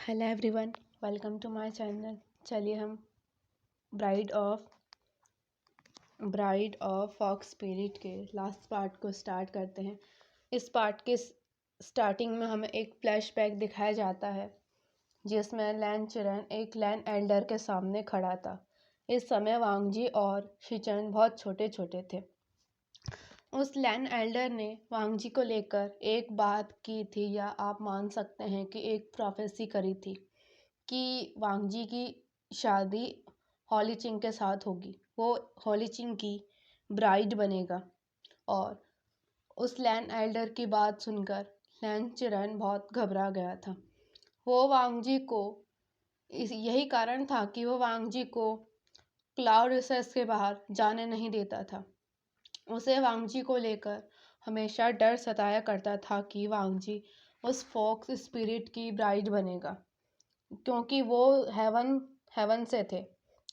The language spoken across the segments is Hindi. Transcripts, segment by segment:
Hello everyone, welcome to my channel. चलिए हम ब्राइड ऑफ फॉक्स स्पिरिट के लास्ट पार्ट को स्टार्ट करते हैं। इस पार्ट के स्टार्टिंग में हमें एक फ्लैशबैक दिखाया जाता है जिसमें लैन चिरन एक लैंड एल्डर के सामने खड़ा था। इस समय वांगजी और शिचन बहुत छोटे छोटे थे। उस लैंड एल्डर ने वांगजी को लेकर एक बात की थी, या आप मान सकते हैं कि एक प्रोफेसी करी थी कि वांगजी की शादी हॉली चिंग के साथ होगी। वो हॉली चिंग की ब्राइड बनेगा। और उस लैंड एल्डर की बात सुनकर लैंड चिरन बहुत घबरा गया था। वो वांगजी को यही कारण था कि वो वांगजी को क्लाउड रिसर्च के बाहर जाने नहीं देता था। उसे वांगजी को लेकर हमेशा डर सताया करता था कि वांगजी उस फॉक्स स्पिरिट की ब्राइड बनेगा, क्योंकि वो हेवन से थे।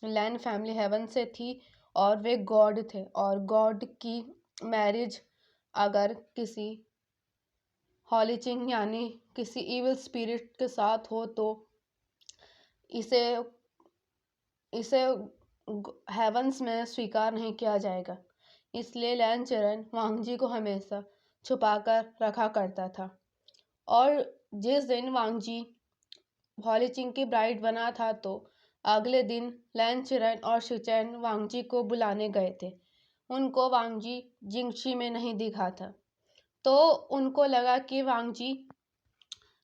लैंड फैमिली हेवन से थी और वे गॉड थे, और गॉड की मैरिज अगर किसी हॉलीचिंग यानी किसी इविल स्पिरिट के साथ हो तो इसे इसे हेवंस में स्वीकार नहीं किया जाएगा। इसलिए लैन चिरन वांगजी को हमेशा छुपाकर रखा करता था। और जिस दिन वांगजी हॉलीचिंग की ब्राइड बना था तो अगले दिन लैन चिरन और शिचेन वांगजी को बुलाने गए थे। उनको वांगजी जिंगशी में नहीं दिखा था, तो उनको लगा कि वांगजी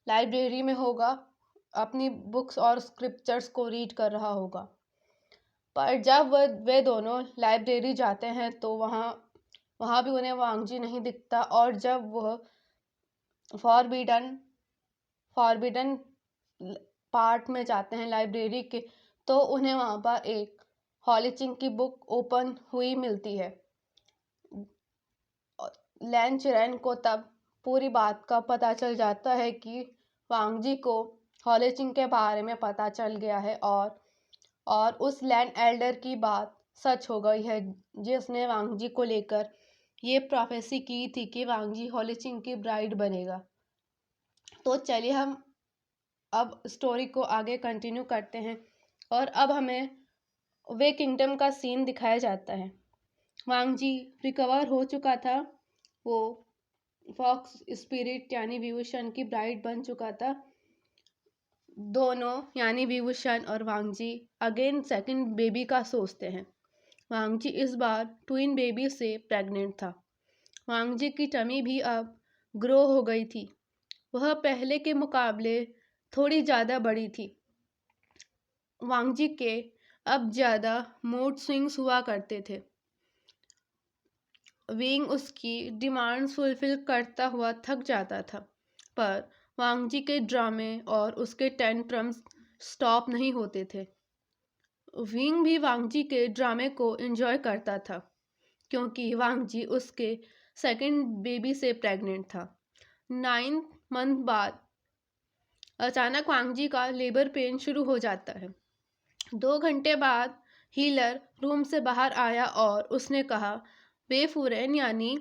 लाइब्रेरी में होगा, अपनी बुक्स और स्क्रिप्चर्स को रीड कर रहा होगा। पर जब वे दोनों लाइब्रेरी जाते हैं तो वहाँ भी उन्हें वांगजी नहीं दिखता। और जब वह फॉरबिडन पार्ट में जाते हैं लाइब्रेरी के, तो उन्हें वहाँ पर एक हॉलीचिंग की बुक ओपन हुई मिलती है। लैन चिरैन को तब पूरी बात का पता चल जाता है कि वांगजी को हॉलीचिंग के बारे में पता चल गया है, और उस लैंड एल्डर की बात सच हो गई है जिसने वांगजी को लेकर ये प्रोफेसी की थी कि वांगजी हॉलीचिंग की ब्राइड बनेगा। तो चलिए हम अब स्टोरी को आगे कंटिन्यू करते हैं। और अब हमें वे किंगडम का सीन दिखाया जाता है। वांगजी रिकवर हो चुका था, वो फॉक्स स्पिरिट यानी विभूषण की ब्राइड बन चुका था। दोनों यानी विभूषण और वांगजी अगेन सेकंड बेबी का सोचते हैं। वांगजी इस बार ट्विन बेबी से प्रेग्नेंट था। वांगजी की टमी भी अब ग्रो हो गई थी। वह पहले के मुकाबले थोड़ी ज़्यादा बड़ी थी। वांगजी के अब ज़्यादा मूड स्विंग्स हुआ करते थे। विंग उसकी डिमांड्स फुलफिल करता हुआ थक जाता था, पर वांगजी के ड्रामे और उसके टेंट्रम्स स्टॉप नहीं होते थे। विंग भी वांगजी के ड्रामे को एंजॉय करता था, क्योंकि वांगजी उसके सेकंड बेबी से प्रेग्नेंट था। 9 मंथ बाद अचानक वांगजी का लेबर पेन शुरू हो जाता है। 2 घंटे बाद हीलर रूम से बाहर आया और उसने कहा, वे फुरेन यानी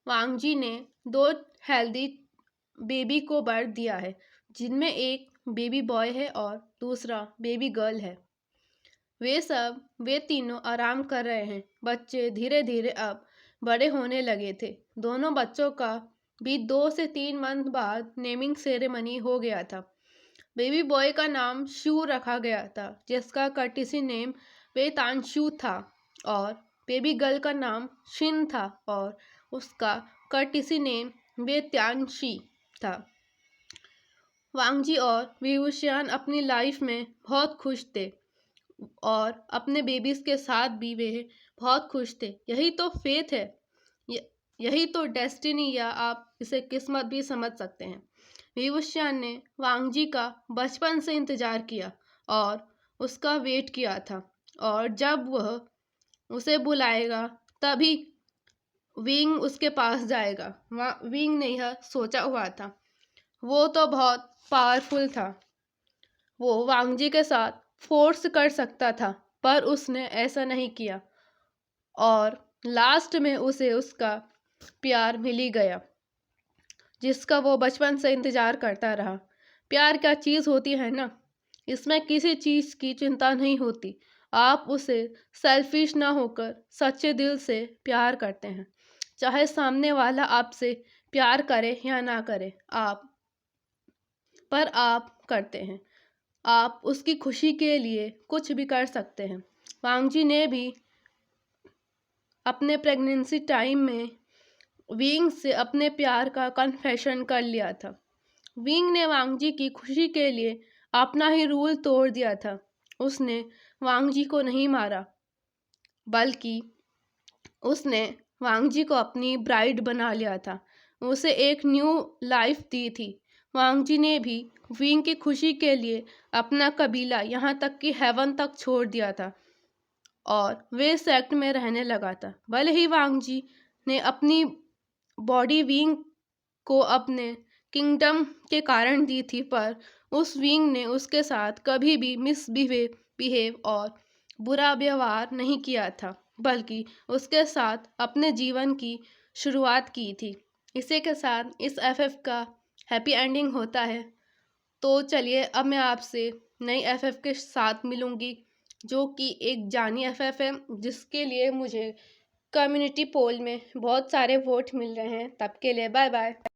वांगजी ने 2 हेल्दी बेबी को बर्थ दिया है, जिनमें एक बेबी बॉय है और दूसरा बेबी गर्ल है। वे तीनों आराम कर रहे हैं। बच्चे धीरे धीरे अब बड़े होने लगे थे। दोनों बच्चों का भी 2 से 3 मंथ बाद नेमिंग सेरेमनी हो गया था। बेबी बॉय का नाम शू रखा गया था, जिसका कर्टिसी नेम वेतानशू था, और बेबी गर्ल का नाम शिन था और उसका कर्टिसी नेम वेत्यांशी था। वांगजी और विभूषण अपनी लाइफ में बहुत खुश थे और अपने बेबीज के साथ भी वे बहुत खुश थे। यही तो फेथ है, यही तो डेस्टिनी, या आप इसे किस्मत भी समझ सकते हैं। विभूषण ने वांगजी का बचपन से इंतजार किया और उसका वेट किया था, और जब वह उसे बुलाएगा तभी विंग उसके पास जाएगा। विंग ने यह सोचा हुआ था। वो तो बहुत पावरफुल था, वो वांगजी के साथ फोर्स कर सकता था, पर उसने ऐसा नहीं किया और लास्ट में उसे उसका प्यार मिल ही गया, जिसका वो बचपन से इंतजार करता रहा। प्यार क्या चीज़ होती है ना, इसमें किसी चीज़ की चिंता नहीं होती। आप उसे सेल्फिश ना होकर सच्चे दिल से प्यार करते हैं। चाहे सामने वाला आपसे प्यार करे या ना करे, आप करते हैं। आप उसकी खुशी के लिए कुछ भी कर सकते हैं। वांगजी ने भी अपने प्रेगनेंसी टाइम में विंग से अपने प्यार का कन्फेशन कर लिया था। विंग ने वांगजी की खुशी के लिए अपना ही रूल तोड़ दिया था। उसने वांगजी को नहीं मारा, बल्कि उसने वांगजी को अपनी ब्राइड बना लिया था। उसे एक न्यू लाइफ दी थी। वांगजी ने भी विंग की खुशी के लिए अपना कबीला, यहाँ तक कि हेवन तक छोड़ दिया था और वे सेक्ट में रहने लगा था। भले ही वांगजी ने अपनी बॉडी विंग को अपने किंगडम के कारण दी थी, पर उस विंग ने उसके साथ कभी भी बिहेव और बुरा व्यवहार नहीं किया था, बल्कि उसके साथ अपने जीवन की शुरुआत की थी। इसी के साथ इस एफएफ का हैप्पी एंडिंग होता है। तो चलिए अब मैं आपसे नई एफएफ के साथ मिलूंगी, जो कि एक जानी एफएफ है, जिसके लिए मुझे कम्युनिटी पोल में बहुत सारे वोट मिल रहे हैं। तब के लिए बाय बाय।